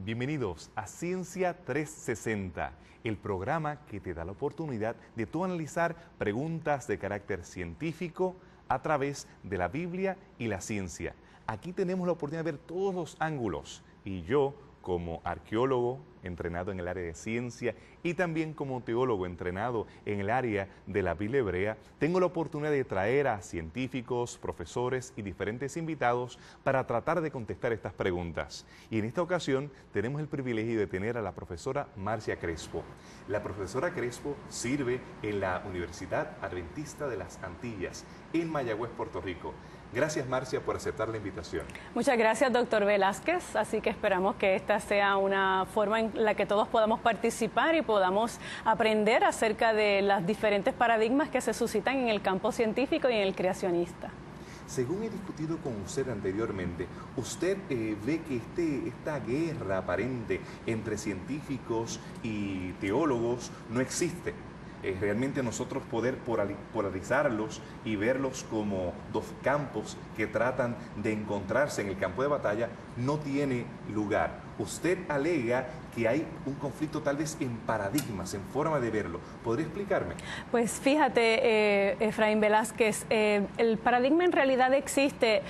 Bienvenidos a Ciencia 360, el programa que te da la oportunidad de tú analizar preguntas de carácter científico a través de la Biblia y la ciencia. Aquí tenemos la oportunidad de ver todos los ángulos y yo, como arqueólogo entrenado en el área de ciencia y también como teólogo entrenado en el área de la Biblia hebrea, tengo la oportunidad de traer a científicos, profesores y diferentes invitados para tratar de contestar estas preguntas. Y en esta ocasión tenemos el privilegio de tener a la profesora Marcia Crespo. La profesora Crespo sirve en la Universidad Adventista de las Antillas, en Mayagüez, Puerto Rico. Gracias, Marcia, por aceptar la invitación. Muchas gracias, doctor Velázquez. Así que esperamos que esta sea una forma en la que todos podamos participar y podamos aprender acerca de los diferentes paradigmas que se suscitan en el campo científico y en el creacionista. Según he discutido con usted anteriormente, usted ve que esta guerra aparente entre científicos y teólogos no existe. Realmente nosotros poder polarizarlos y verlos como dos campos que tratan de encontrarse en el campo de batalla no tiene lugar. Usted alega que hay un conflicto tal vez en paradigmas, en forma de verlo. ¿Podría explicarme? Pues fíjate, Efraín Velázquez, el paradigma en realidad existe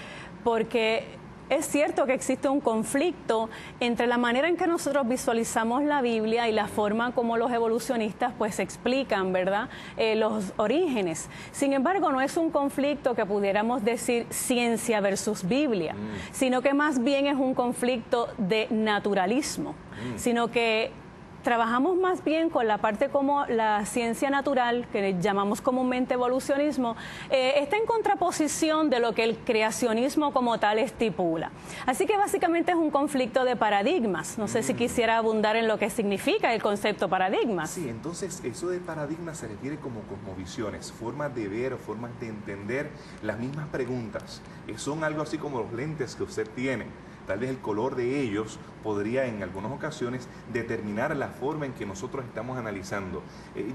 porque es cierto que existe un conflicto entre la manera en que nosotros visualizamos la Biblia y la forma como los evolucionistas pues explican, ¿verdad?, los orígenes. Sin embargo, no es un conflicto que pudiéramos decir ciencia versus Biblia, sino que más bien es un conflicto de naturalismo, sino que trabajamos más bien con la parte como la ciencia natural, que llamamos comúnmente evolucionismo, está en contraposición de lo que el creacionismo como tal estipula. Así que básicamente es un conflicto de paradigmas. No sé si quisiera abundar en lo que significa el concepto paradigmas. Sí, entonces eso de paradigmas se refiere como cosmovisiones, formas de ver o formas de entender las mismas preguntas. Son algo así como los lentes que usted tiene. Tal vez el color de ellos podría en algunas ocasiones determinar la forma en que nosotros estamos analizando.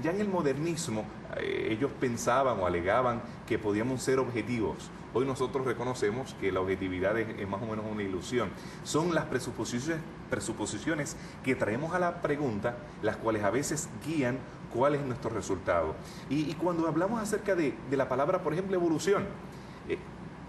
Ya en el modernismo ellos pensaban o alegaban que podíamos ser objetivos. Hoy nosotros reconocemos que la objetividad es más o menos una ilusión. Son las presuposiciones que traemos a la pregunta, las cuales a veces guían cuál es nuestro resultado. Y cuando hablamos acerca de la palabra, por ejemplo, evolución,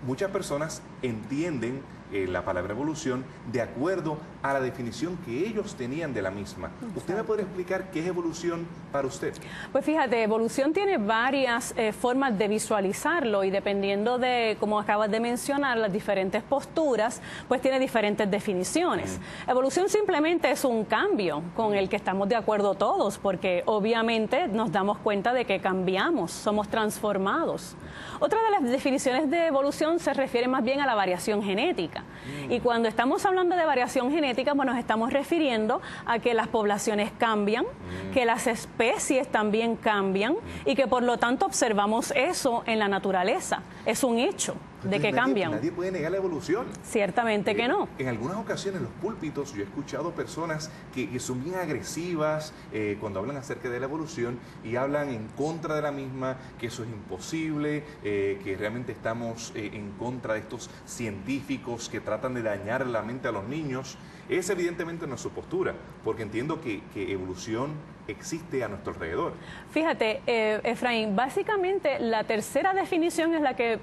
muchas personas entienden la palabra evolución de acuerdo a la definición que ellos tenían de la misma. ¿Usted me podría explicar qué es evolución para usted? Pues fíjate, evolución tiene varias formas de visualizarlo y dependiendo de, como acabas de mencionar, las diferentes posturas, pues tiene diferentes definiciones. Evolución simplemente es un cambio con el que estamos de acuerdo todos, porque obviamente nos damos cuenta de que cambiamos, somos transformados. Otra de las definiciones de evolución se refiere más bien a la variación genética. Y cuando estamos hablando de variación genética, pues nos estamos refiriendo a que las poblaciones cambian, que las especies también cambian y que por lo tanto observamos eso en la naturaleza. Es un hecho de que cambian. Nadie puede negar la evolución. Ciertamente que no. En algunas ocasiones en los púlpitos yo he escuchado personas que son bien agresivas cuando hablan acerca de la evolución y hablan en contra de la misma, que eso es imposible, que realmente estamos en contra de estos científicos que tratan de dañar la mente a los niños. Es evidentemente no su postura, porque entiendo que evolución existe a nuestro alrededor. Fíjate, Efraín, básicamente la tercera definición es la que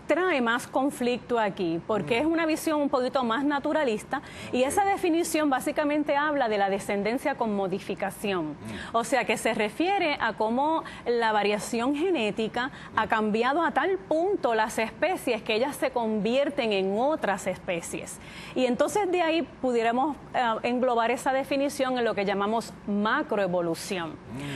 trae más conflicto aquí, porque es una visión un poquito más naturalista y esa definición básicamente habla de la descendencia con modificación. O sea, que se refiere a cómo la variación genética ha cambiado a tal punto las especies que ellas se convierten en otras especies. Y entonces de ahí pudiéramos englobar esa definición en lo que llamamos macro macroevolución.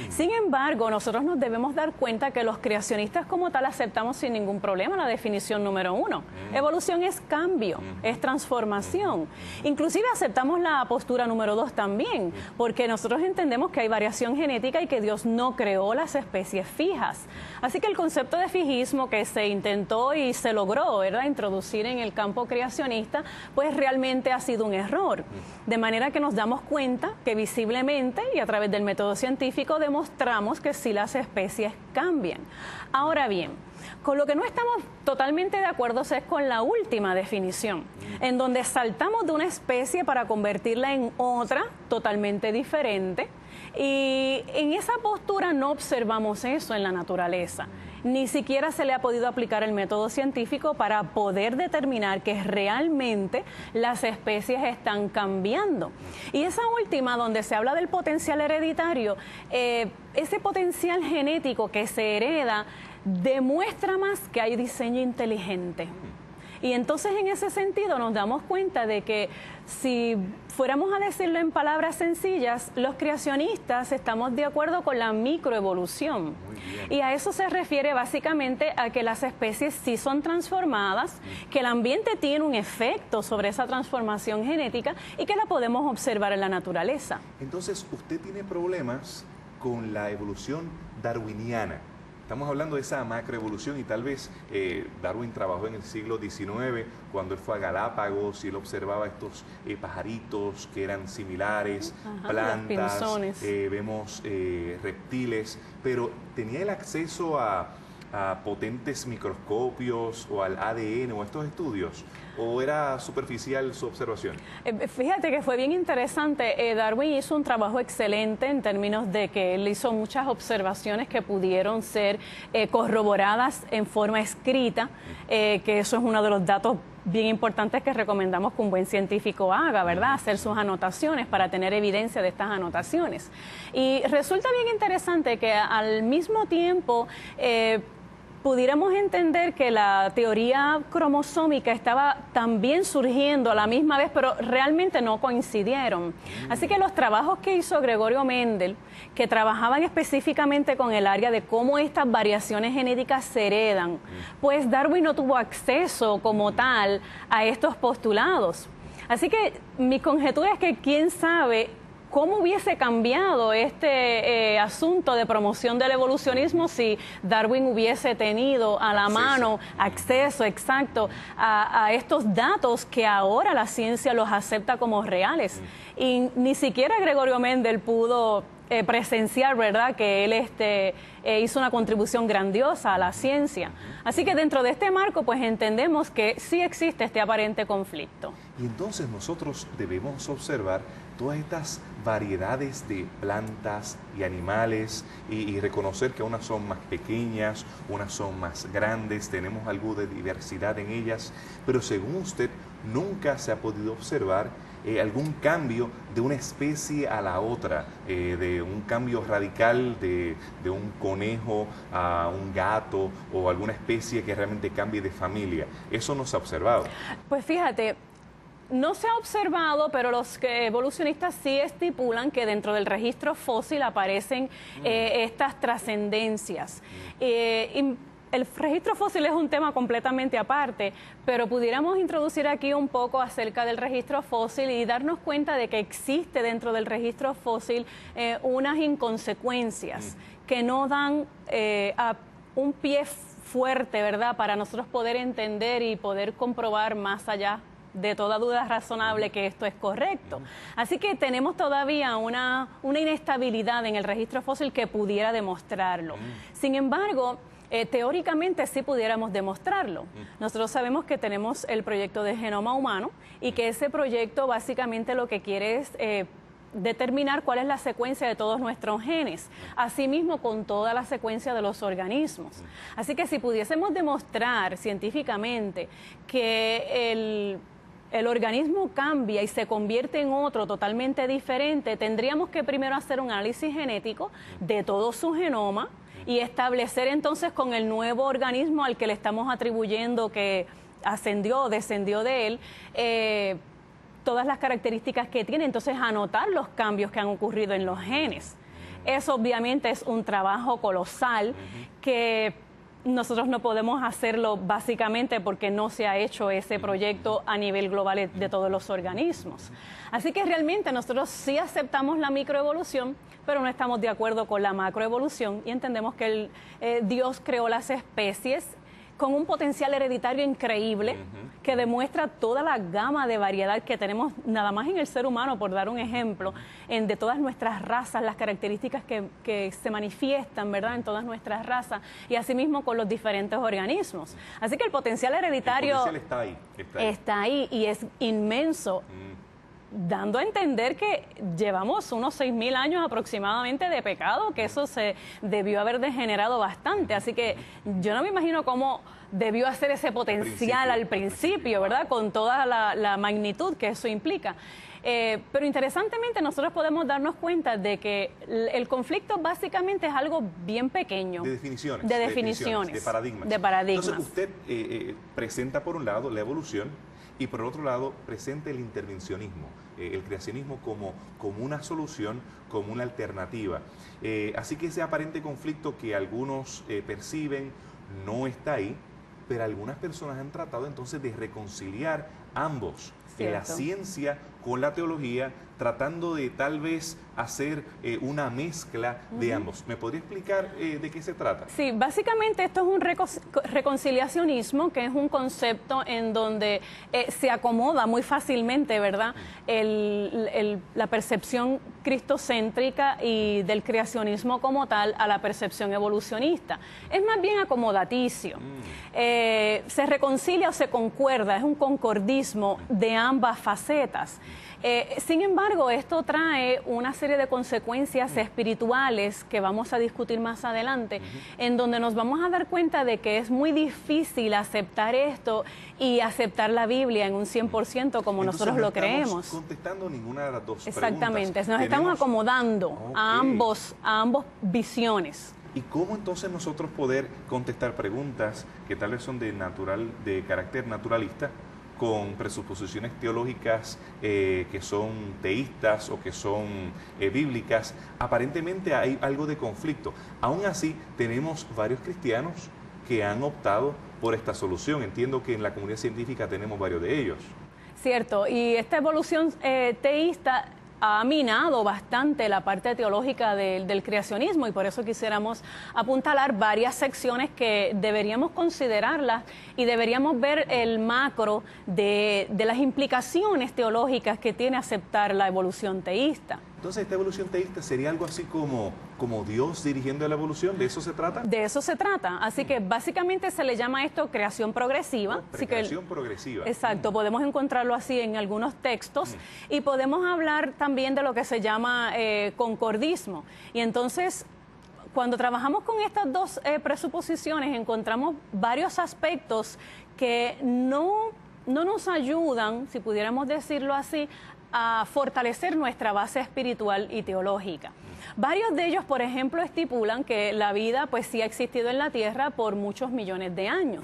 Sin embargo, nosotros nos debemos dar cuenta que los creacionistas como tal aceptamos sin ningún problema la definición número 1. Evolución es cambio, es transformación. Inclusive aceptamos la postura número 2 también, porque nosotros entendemos que hay variación genética y que Dios no creó las especies fijas. Así que el concepto de fijismo que se intentó y se logró, ¿verdad?, introducir en el campo creacionista, pues realmente ha sido un error. De manera que nos damos cuenta que visiblemente y a través del método científico demostramos que sí las especies cambian. Ahora bien, con lo que no estamos totalmente de acuerdo es con la última definición, en donde saltamos de una especie para convertirla en otra totalmente diferente. Y en esa postura no observamos eso en la naturaleza. Ni siquiera se le ha podido aplicar el método científico para poder determinar que realmente las especies están cambiando. Y esa última, donde se habla del potencial hereditario, ese potencial genético que se hereda demuestra más que hay diseño inteligente. Y entonces en ese sentido nos damos cuenta de que si fuéramos a decirlo en palabras sencillas, los creacionistas estamos de acuerdo con la microevolución. Y a eso se refiere básicamente a que las especies sí son transformadas, que el ambiente tiene un efecto sobre esa transformación genética y que la podemos observar en la naturaleza. Entonces, usted tiene problemas con la evolución darwiniana. Estamos hablando de esa macroevolución y tal vez Darwin trabajó en el siglo XIX, cuando él fue a Galápagos y él observaba estos pajaritos que eran similares, plantas, vemos reptiles, pero tenía el acceso a potentes microscopios o al ADN o a estos estudios, ¿o era superficial su observación? Fíjate que fue bien interesante. Darwin hizo un trabajo excelente en términos de que él hizo muchas observaciones que pudieron ser corroboradas en forma escrita, que eso es uno de los datos bien importantes que recomendamos que un buen científico haga, ¿verdad? Hacer sus anotaciones para tener evidencia de estas anotaciones. Y resulta bien interesante que al mismo tiempo pudiéramos entender que la teoría cromosómica estaba también surgiendo a la misma vez, pero realmente no coincidieron. Así que los trabajos que hizo Gregorio Mendel, que trabajaban específicamente con el área de cómo estas variaciones genéticas se heredan, pues Darwin no tuvo acceso como tal a estos postulados. Así que mi conjetura es que quién sabe cómo hubiese cambiado este asunto de promoción del evolucionismo si Darwin hubiese tenido a la mano acceso exacto a estos datos que ahora la ciencia los acepta como reales. Y ni siquiera Gregorio Mendel pudo presenciar, ¿verdad?, que él hizo una contribución grandiosa a la ciencia. Así que dentro de este marco, pues entendemos que sí existe este aparente conflicto. Y entonces nosotros debemos observar todas estas variedades de plantas y animales y reconocer que unas son más pequeñas, unas son más grandes, tenemos algo de diversidad en ellas, pero según usted nunca se ha podido observar algún cambio de una especie a la otra, de un cambio radical de un conejo a un gato o alguna especie que realmente cambie de familia. ¿Eso no se ha observado? Pues fíjate, no se ha observado, pero los evolucionistas sí estipulan que dentro del registro fósil aparecen estas trascendencias. El registro fósil es un tema completamente aparte, pero pudiéramos introducir aquí un poco acerca del registro fósil y darnos cuenta de que existe dentro del registro fósil unas inconsecuencias que no dan a un pie fuerte, ¿verdad?, para nosotros poder entender y poder comprobar más allá de toda duda razonable que esto es correcto. Así que tenemos todavía una inestabilidad en el registro fósil que pudiera demostrarlo. Sin embargo, teóricamente sí pudiéramos demostrarlo. Nosotros sabemos que tenemos el proyecto de genoma humano y que ese proyecto básicamente lo que quiere es determinar cuál es la secuencia de todos nuestros genes, asimismo con toda la secuencia de los organismos. Así que si pudiésemos demostrar científicamente que el organismo cambia y se convierte en otro totalmente diferente, tendríamos que primero hacer un análisis genético de todo su genoma y establecer entonces con el nuevo organismo al que le estamos atribuyendo que ascendió o descendió de él, todas las características que tiene, entonces anotar los cambios que han ocurrido en los genes. Eso obviamente es un trabajo colosal que nosotros no podemos hacerlo básicamente porque no se ha hecho ese proyecto a nivel global de todos los organismos. Así que realmente nosotros sí aceptamos la microevolución, pero no estamos de acuerdo con la macroevolución y entendemos que Dios creó las especies con un potencial hereditario increíble que demuestra toda la gama de variedad que tenemos nada más en el ser humano, por dar un ejemplo, de todas nuestras razas, las características que se manifiestan, ¿verdad?, en todas nuestras razas y asimismo con los diferentes organismos. Así que el potencial hereditario está ahí y es inmenso. Dando a entender que llevamos unos 6.000 años aproximadamente de pecado, que eso se debió haber degenerado bastante. Así que yo no me imagino cómo debió hacer ese potencial al principio, ¿verdad? Con toda la magnitud que eso implica. Pero interesantemente nosotros podemos darnos cuenta de que el conflicto básicamente es algo bien pequeño. De definiciones. De paradigmas. Entonces usted presenta por un lado la evolución y por otro lado presenta el intervencionismo, el creacionismo como una solución, como una alternativa. Así que ese aparente conflicto que algunos perciben no está ahí, pero algunas personas han tratado entonces de reconciliar ambos, la ciencia con la teología, tratando de tal vez hacer una mezcla de ambos. ¿Me podría explicar de qué se trata? Sí, básicamente esto es un reconciliacionismo, que es un concepto en donde se acomoda muy fácilmente, ¿verdad?, la percepción cristocéntrica y del creacionismo como tal a la percepción evolucionista. Es más bien acomodaticio. Se reconcilia o se concuerda, es un concordismo de ambas facetas. Sin embargo, esto trae una serie de consecuencias espirituales que vamos a discutir más adelante, en donde nos vamos a dar cuenta de que es muy difícil aceptar esto y aceptar la Biblia en un 100% como nosotros lo creemos. No estamos contestando ninguna de las dos Exactamente, preguntas. nos estamos acomodando a ambos visiones. ¿Y cómo entonces nosotros poder contestar preguntas que tal vez son de carácter naturalista, con presuposiciones teológicas que son teístas o que son bíblicas? Aparentemente hay algo de conflicto. Aún así, tenemos varios cristianos que han optado por esta solución. Entiendo que en la comunidad científica tenemos varios de ellos. Cierto, y esta evolución teísta ha minado bastante la parte teológica del creacionismo y por eso quisiéramos apuntalar varias secciones que deberíamos considerarlas y deberíamos ver el macro de las implicaciones teológicas que tiene aceptar la evolución teísta. Entonces, ¿esta evolución teísta sería algo así como Dios dirigiendo la evolución? ¿De eso se trata? De eso se trata. Así que básicamente se le llama esto creación progresiva. Creación progresiva. Exacto, podemos encontrarlo así en algunos textos y podemos hablar también de lo que se llama concordismo. Y entonces, cuando trabajamos con estas dos presuposiciones, encontramos varios aspectos que no nos ayudan, si pudiéramos decirlo así, a fortalecer nuestra base espiritual y teológica. Varios de ellos, por ejemplo, estipulan que la vida pues sí ha existido en la Tierra por muchos millones de años.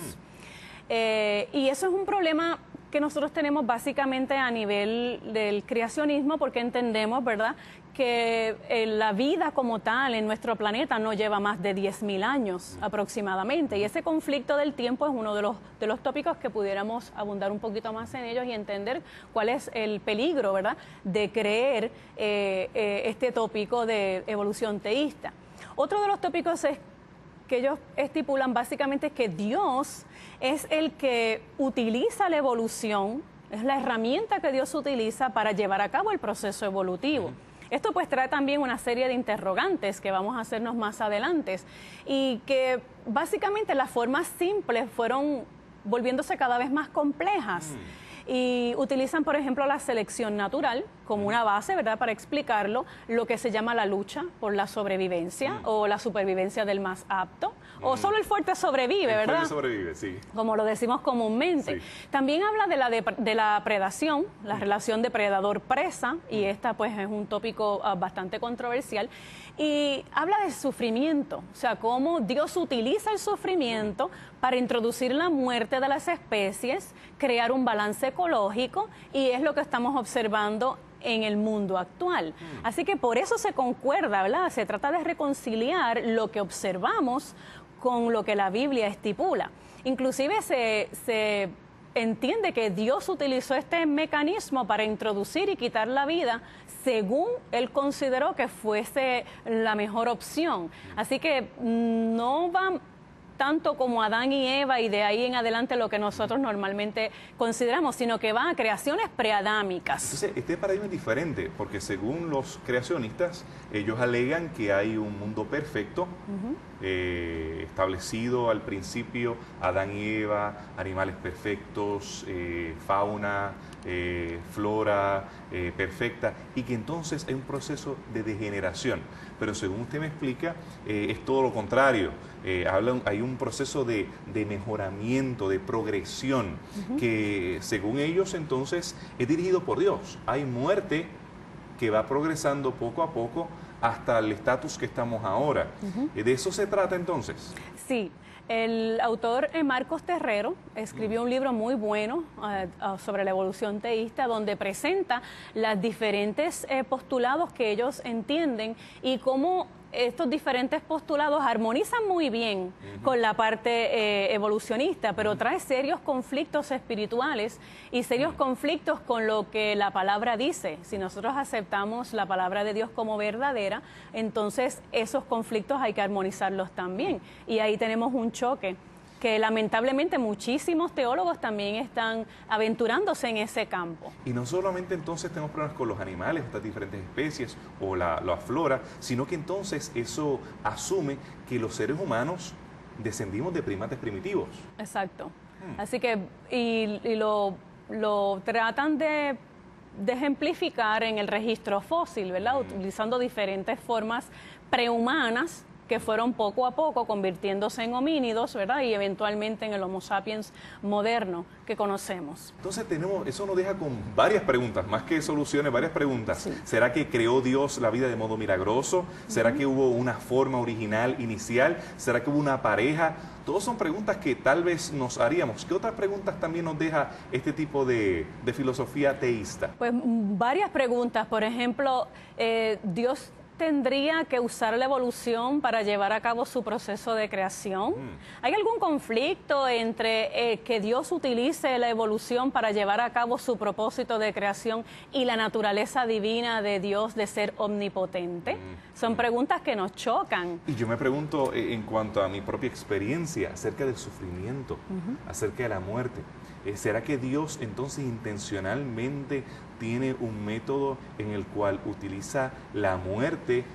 Y eso es un problema que nosotros tenemos básicamente a nivel del creacionismo, porque entendemos, ¿verdad?, que la vida como tal en nuestro planeta no lleva más de 10.000 años aproximadamente, y ese conflicto del tiempo es uno de los tópicos que pudiéramos abundar un poquito más en ellos y entender cuál es el peligro, ¿verdad?, de creer este tópico de evolución teísta. Otro de los tópicos que ellos estipulan básicamente es que Dios es el que utiliza la evolución, es la herramienta que Dios utiliza para llevar a cabo el proceso evolutivo. Esto pues trae también una serie de interrogantes que vamos a hacernos más adelante y que básicamente las formas simples fueron volviéndose cada vez más complejas. Y utilizan, por ejemplo, la selección natural como una base, ¿verdad?, para explicarlo, lo que se llama la lucha por la sobrevivencia o la supervivencia del más apto, o solo el fuerte sobrevive, ¿verdad? El fuerte sobrevive, sí. Como lo decimos comúnmente. Sí. También habla de la predación, la relación depredador-presa, y esta pues es un tópico bastante controversial, y habla del sufrimiento, o sea, cómo Dios utiliza el sufrimiento para introducir la muerte de las especies, crear un balance ecológico, y es lo que estamos observando en el mundo actual. Así que por eso se concuerda, ¿verdad? Se trata de reconciliar lo que observamos con lo que la Biblia estipula. Inclusive se entiende que Dios utilizó este mecanismo para introducir y quitar la vida según Él consideró que fuese la mejor opción. Así que no va tanto como Adán y Eva y de ahí en adelante lo que nosotros normalmente consideramos, sino que va a creaciones preadámicas. Entonces, este paradigma es diferente, porque según los creacionistas, ellos alegan que hay un mundo perfecto, establecido al principio, Adán y Eva, animales perfectos, fauna, flora perfecta, y que entonces hay un proceso de degeneración. Pero según usted me explica, es todo lo contrario. Hay un proceso de mejoramiento, de progresión, que según ellos entonces es dirigido por Dios. Hay muerte que va progresando poco a poco hasta el estatus que estamos ahora. ¿De eso se trata entonces? Sí. El autor Marcos Terrero escribió un libro muy bueno sobre la evolución teísta, donde presenta los diferentes postulados que ellos entienden y cómo estos diferentes postulados armonizan muy bien con la parte evolucionista, pero trae serios conflictos espirituales y serios conflictos con lo que la palabra dice. Si nosotros aceptamos la palabra de Dios como verdadera, entonces esos conflictos hay que armonizarlos también. Y ahí tenemos un choque que lamentablemente muchísimos teólogos también están aventurándose en ese campo. Y no solamente entonces tenemos problemas con los animales, estas diferentes especies o la flora, sino que entonces eso asume que los seres humanos descendimos de primates primitivos. Exacto. Así que, y lo tratan de ejemplificar en el registro fósil, ¿verdad? Utilizando diferentes formas prehumanas que fueron poco a poco convirtiéndose en homínidos, ¿verdad? Y eventualmente en el Homo sapiens moderno que conocemos. Entonces eso nos deja con varias preguntas, más que soluciones, varias preguntas. Sí. ¿Será que creó Dios la vida de modo milagroso? ¿Será que hubo una forma original inicial? ¿Será que hubo una pareja? Todas son preguntas que tal vez nos haríamos. ¿Qué otras preguntas también nos deja este tipo de filosofía teísta? Pues varias preguntas. Por ejemplo, Dios tendría que usar la evolución para llevar a cabo su proceso de creación. ¿Hay algún conflicto entre que Dios utilice la evolución para llevar a cabo su propósito de creación y la naturaleza divina de Dios de ser omnipotente? Son preguntas que nos chocan. Y yo me pregunto en cuanto a mi propia experiencia acerca del sufrimiento, acerca de la muerte. ¿Será que Dios entonces intencionalmente tiene un método en el cual utiliza la muerte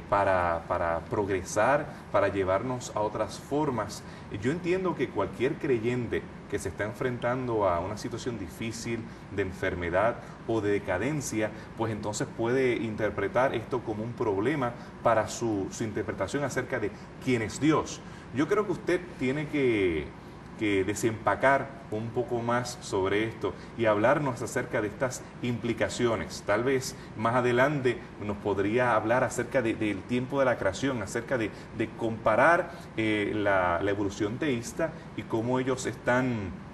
para progresar, para llevarnos a otras formas? Yo entiendo que cualquier creyente que se está enfrentando a una situación difícil de enfermedad o de decadencia, pues entonces puede interpretar esto como un problema para su interpretación acerca de quién es Dios. Yo creo que usted tiene que desempacar un poco más sobre esto y hablarnos acerca de estas implicaciones. Tal vez más adelante nos podría hablar acerca del tiempo de la creación, acerca de comparar la evolución teísta y cómo ellos están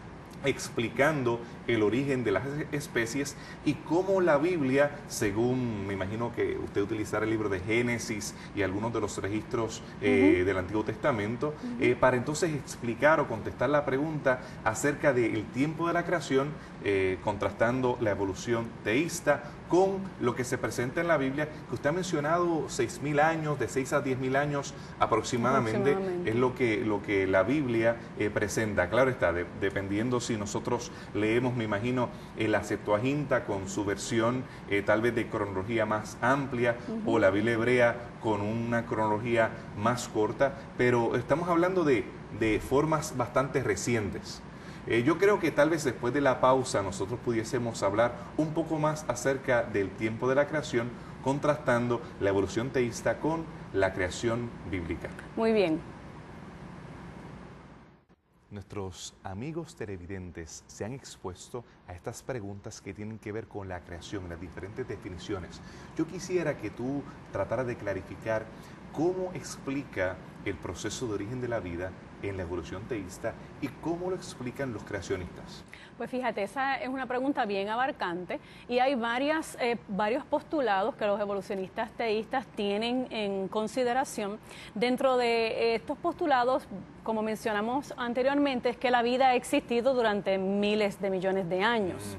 explicando el origen de las especies y cómo la Biblia, según me imagino que usted utilizará el libro de Génesis y algunos de los registros del Antiguo Testamento, para entonces explicar o contestar la pregunta acerca del tiempo de la creación, contrastando la evolución teísta con lo que se presenta en la Biblia, que usted ha mencionado 6.000 años, de 6 a 10.000 años aproximadamente, es lo que la Biblia presenta. Claro está, dependiendo si nosotros leemos, me imagino, la Septuaginta con su versión tal vez de cronología más amplia, o la Biblia hebrea con una cronología más corta, pero estamos hablando de formas bastante recientes. Yo creo que tal vez después de la pausa nosotros pudiésemos hablar un poco más acerca del tiempo de la creación, contrastando la evolución teísta con la creación bíblica. Muy bien. Nuestros amigos televidentes se han expuesto a estas preguntas que tienen que ver con la creación, las diferentes definiciones. Yo quisiera que tú trataras de clarificar cómo explica el proceso de origen de la vida en la evolución teísta y cómo lo explican los creacionistas? Pues fíjate, esa es una pregunta bien abarcante y hay varios postulados que los evolucionistas teístas tienen en consideración. Dentro de estos postulados, como mencionamos anteriormente, es que la vida ha existido durante miles de millones de años.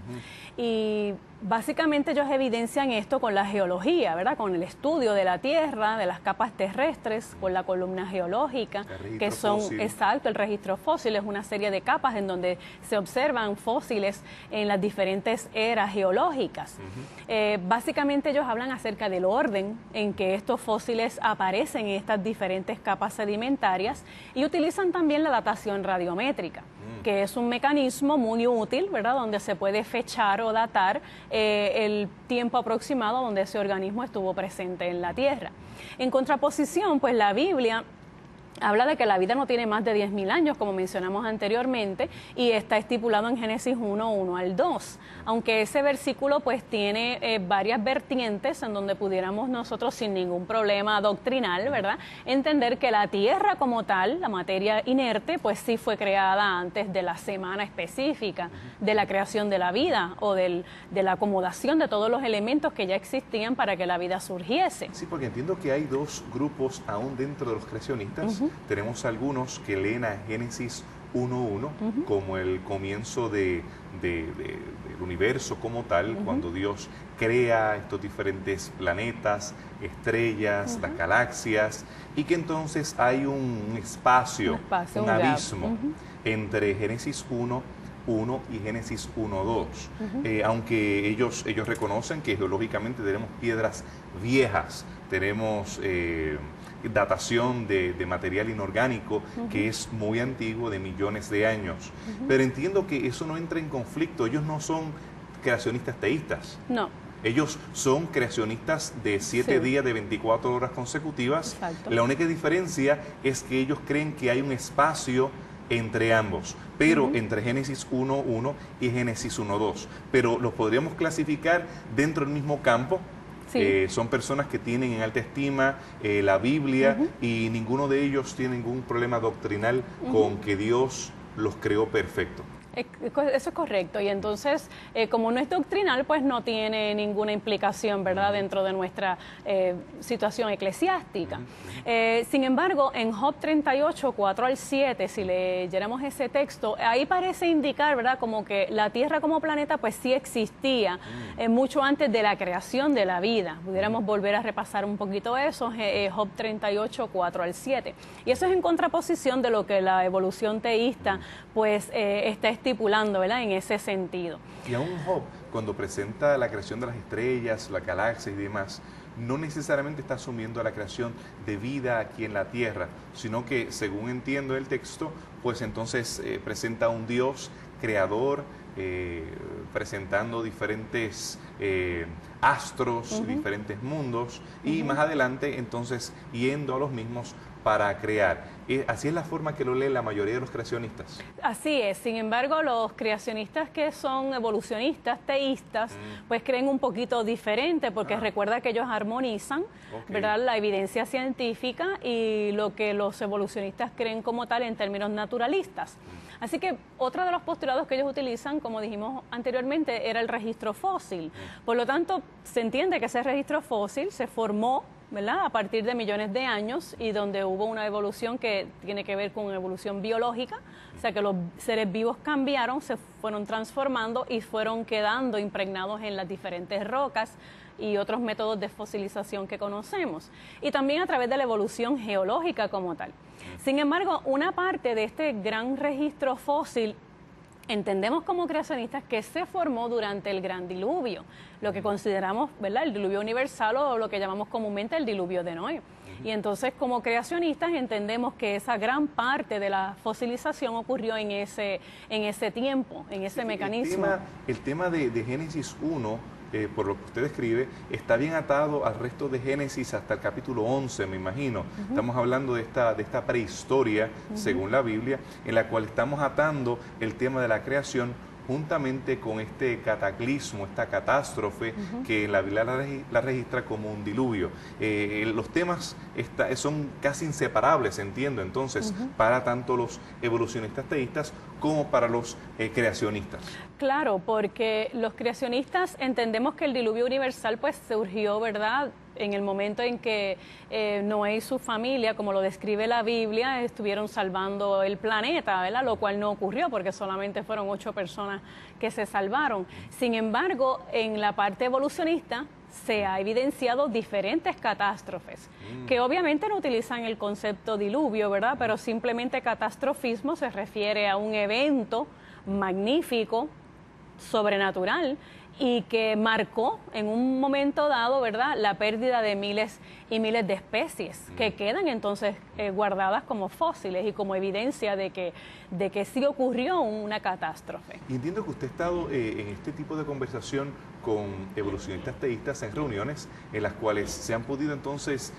Y básicamente ellos evidencian esto con la geología, ¿verdad? Con el estudio de la Tierra, de las capas terrestres, con la columna geológica, que son, exacto, el registro fósil es una serie de capas en donde se observan fósiles en las diferentes eras geológicas. Básicamente ellos hablan acerca del orden en que estos fósiles aparecen en estas diferentes capas sedimentarias y utilizan también la datación radiométrica, que es un mecanismo muy útil, ¿verdad? Donde se puede fechar o datar el tiempo aproximado donde ese organismo estuvo presente en la Tierra. En contraposición, pues la Biblia habla de que la vida no tiene más de 10.000 años, como mencionamos anteriormente, y está estipulado en Génesis 1:1 al 2. Aunque ese versículo pues tiene varias vertientes en donde pudiéramos nosotros sin ningún problema doctrinal, ¿verdad?, entender que la tierra como tal, la materia inerte, pues sí fue creada antes de la semana específica de la creación de la vida o de la acomodación de todos los elementos que ya existían para que la vida surgiese. Sí, porque entiendo que hay dos grupos aún dentro de los creacionistas. Tenemos algunos que leen a Génesis 1:1 como el comienzo del universo como tal, cuando Dios crea estos diferentes planetas, estrellas, las galaxias, y que entonces hay un espacio, un abismo entre Génesis 1:1 y Génesis 1:2. Aunque ellos reconocen que geológicamente tenemos piedras viejas, tenemos datación de material inorgánico que es muy antiguo, de millones de años. Pero entiendo que eso no entra en conflicto. Ellos no son creacionistas teístas. No. Ellos son creacionistas de 7 días de 24 horas consecutivas. Exacto. La única diferencia es que ellos creen que hay un espacio entre ambos, pero entre Génesis 1:1 y Génesis 1:2. Pero los podríamos clasificar dentro del mismo campo. Sí. Son personas que tienen en alta estima la Biblia y ninguno de ellos tiene ningún problema doctrinal con que Dios los creó perfecto. Eso es correcto, y entonces como no es doctrinal, pues no tiene ninguna implicación, ¿verdad?, dentro de nuestra situación eclesiástica. Sin embargo, en Job 38, 4 al 7, si leyéramos ese texto, ahí parece indicar, ¿verdad?, como que la Tierra como planeta pues sí existía mucho antes de la creación de la vida. Pudiéramos volver a repasar un poquito eso, Job 38, 4 al 7. Y eso es en contraposición de lo que la evolución teísta pues está estipulando, ¿verdad?, en ese sentido. Y aún Job, cuando presenta la creación de las estrellas, la galaxia y demás, no necesariamente está asumiendo la creación de vida aquí en la Tierra, sino que, según entiendo el texto, pues entonces presenta a un Dios creador, presentando diferentes astros, diferentes mundos, y más adelante entonces yendo a los mismos para crear. Así es la forma que lo lee la mayoría de los creacionistas. Así es. Sin embargo, los creacionistas que son evolucionistas, teístas, pues creen un poquito diferente, porque recuerda que ellos armonizan, ¿verdad?, la evidencia científica y lo que los evolucionistas creen como tal en términos naturalistas. Así que otro de los postulados que ellos utilizan, como dijimos anteriormente, era el registro fósil. Por lo tanto, se entiende que ese registro fósil se formó, ¿verdad?, a partir de millones de años, y donde hubo una evolución que tiene que ver con evolución biológica, o sea que los seres vivos cambiaron, se fueron transformando y fueron quedando impregnados en las diferentes rocas y otros métodos de fosilización que conocemos, y también a través de la evolución geológica como tal. Sin embargo, una parte de este gran registro fósil entendemos como creacionistas que se formó durante el gran diluvio, lo que consideramos, ¿verdad?, el diluvio universal, o lo que llamamos comúnmente el diluvio de Noé. Y entonces, como creacionistas, entendemos que esa gran parte de la fosilización ocurrió en ese tiempo, en ese mecanismo. El tema de Génesis 1, por lo que usted escribe, está bien atado al resto de Génesis hasta el capítulo 11, me imagino. Estamos hablando de esta prehistoria, según la Biblia, en la cual estamos atando el tema de la creación juntamente con este cataclismo, esta catástrofe que la Biblia la registra como un diluvio. Los temas son casi inseparables, entiendo, entonces, para tanto los evolucionistas teístas como para los creacionistas. Claro, porque los creacionistas entendemos que el diluvio universal pues surgió, ¿verdad?, en el momento en que Noé y su familia, como lo describe la Biblia, estuvieron salvando el planeta, ¿verdad?, lo cual no ocurrió porque solamente fueron 8 personas que se salvaron. Sin embargo, en la parte evolucionista se ha evidenciado diferentes catástrofes, que obviamente no utilizan el concepto diluvio, ¿verdad?, pero simplemente catastrofismo se refiere a un evento magnífico, sobrenatural, y que marcó en un momento dado, ¿verdad?, la pérdida de miles y miles de especies que quedan entonces guardadas como fósiles y como evidencia de que sí ocurrió una catástrofe. Y entiendo que usted ha estado en este tipo de conversación con evolucionistas teístas en reuniones en las cuales se han podido entonces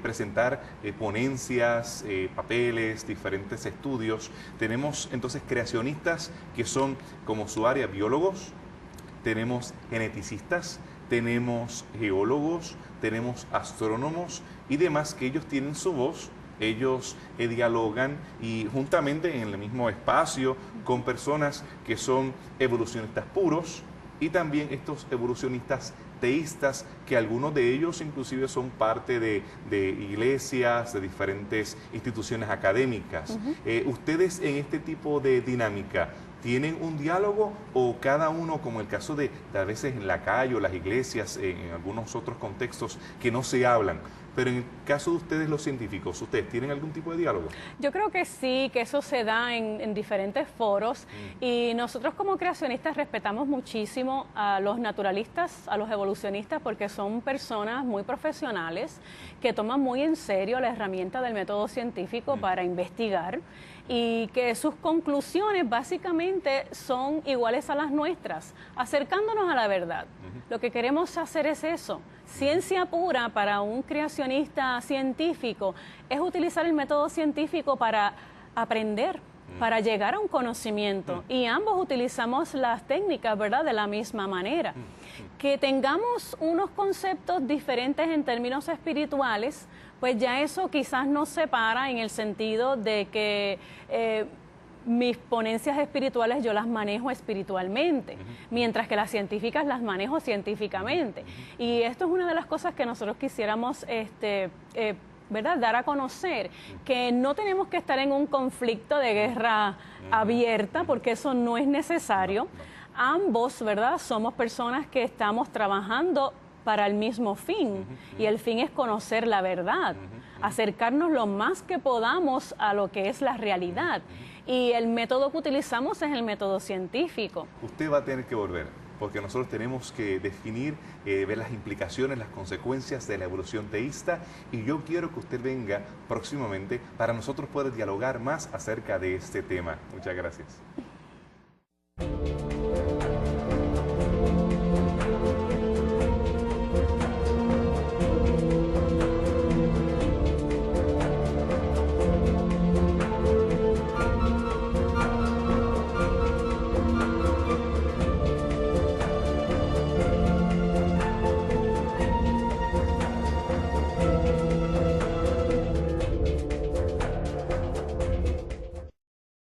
presentar ponencias, papeles, diferentes estudios. Tenemos entonces creacionistas que son como su área biólogos, tenemos geneticistas, tenemos geólogos, tenemos astrónomos y demás que ellos tienen su voz, ellos dialogan y juntamente en el mismo espacio con personas que son evolucionistas puros y también estos evolucionistas teístas, que algunos de ellos inclusive son parte de iglesias, de diferentes instituciones académicas. Ustedes en este tipo de dinámica, ¿tienen un diálogo o cada uno, como el caso de a veces en la calle o las iglesias, en algunos otros contextos que no se hablan? Pero en el caso de ustedes los científicos, ¿ustedes tienen algún tipo de diálogo? Yo creo que sí, que eso se da en diferentes foros y nosotros como creacionistas respetamos muchísimo a los naturalistas, a los evolucionistas, porque son personas muy profesionales que toman muy en serio la herramienta del método científico para investigar y que sus conclusiones básicamente son iguales a las nuestras, acercándonos a la verdad. Lo que queremos hacer es eso. Ciencia pura para un creacionista científico es utilizar el método científico para aprender, para llegar a un conocimiento. Y ambos utilizamos las técnicas, ¿verdad?, de la misma manera. Que tengamos unos conceptos diferentes en términos espirituales, pues ya eso quizás nos separa en el sentido de que mis ponencias espirituales yo las manejo espiritualmente, mientras que las científicas las manejo científicamente. Y esto es una de las cosas que nosotros quisiéramos ¿verdad?, dar a conocer, que no tenemos que estar en un conflicto de guerra abierta, porque eso no es necesario. Ambos, ¿verdad?, somos personas que estamos trabajando para el mismo fin, y el fin es conocer la verdad, acercarnos lo más que podamos a lo que es la realidad. Y el método que utilizamos es el método científico. Usted va a tener que volver, porque nosotros tenemos que definir, ver las implicaciones, las consecuencias de la evolución teísta, y yo quiero que usted venga próximamente para nosotros poder dialogar más acerca de este tema. Muchas gracias.